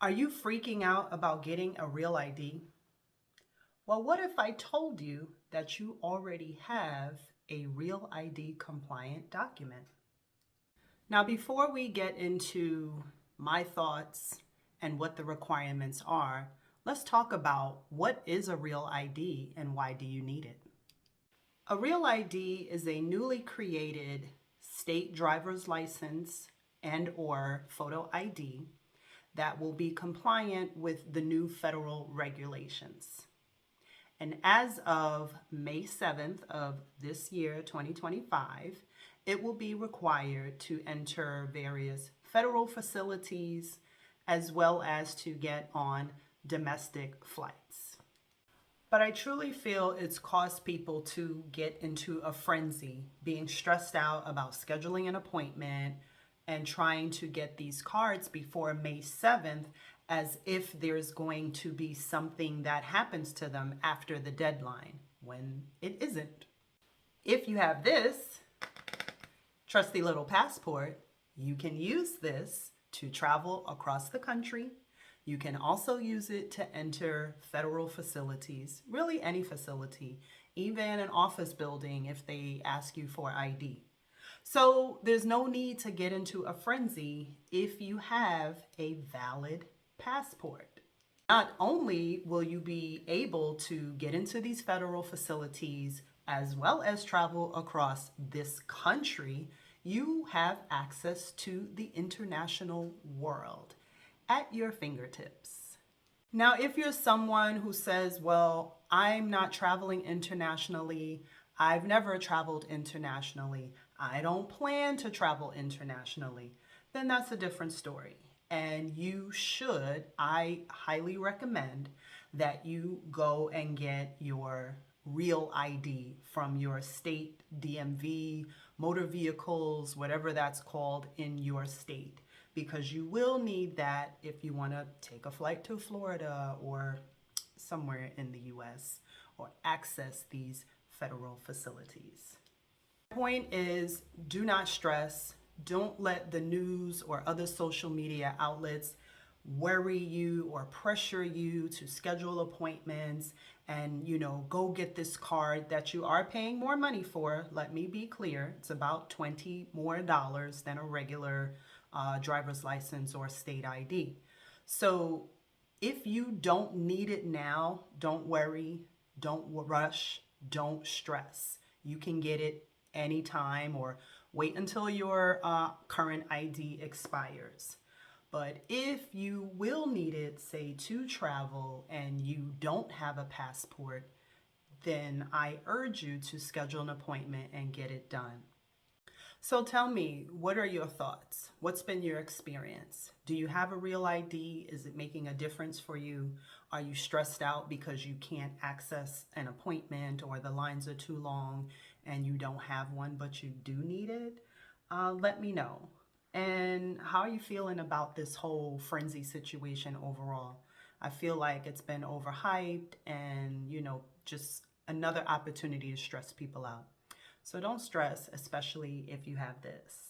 Are you freaking out about getting a real ID? Well, what if I told you that you already have a real ID compliant document? Now, before we get into my thoughts and what the requirements are, let's talk about what is a real ID and why do you need it? A real ID is a newly created state driver's license and or photo ID that will be compliant with the new federal regulations. And as of May 7th of this year, 2025, it will be required to enter various federal facilities as well as to get on domestic flights. But I truly feel it's caused people to get into a frenzy, being stressed out about scheduling an appointment and trying to get these cards before May 7th as if there's going to be something that happens to them after the deadline, when it isn't. If you have this trusty little passport, you can use this to travel across the country. You can also use it to enter federal facilities, really any facility, even an office building if they ask you for ID. So there's no need to get into a frenzy if you have a valid passport. Not only will you be able to get into these federal facilities as well as travel across this country, you have access to the international world at your fingertips. Now, if you're someone who says, well, I'm not traveling internationally, I've never traveled internationally, I don't plan to travel internationally, then that's a different story. And I highly recommend that you go and get your real ID from your state DMV, motor vehicles, whatever that's called in your state, because you will need that if you want to take a flight to Florida or somewhere in the US or access these federal facilities. The point is, do not stress. Don't let the news or other social media outlets worry you or pressure you to schedule appointments and, go get this card that you are paying more money for. Let me be clear. It's about $20 more than a regular driver's license or state ID. So if you don't need it now, don't worry, don't rush, don't stress. You can get it anytime or wait until your current ID expires. But if you will need it, say to travel, and you don't have a passport, then I urge you to schedule an appointment and get it done. So tell me, what are your thoughts? What's been your experience? Do you have a real ID? Is it making a difference for you? Are you stressed out because you can't access an appointment or the lines are too long and you don't have one, but you do need it? Let me know. And how are you feeling about this whole frenzy situation overall? I feel like it's been overhyped and, just another opportunity to stress people out. So don't stress, especially if you have this.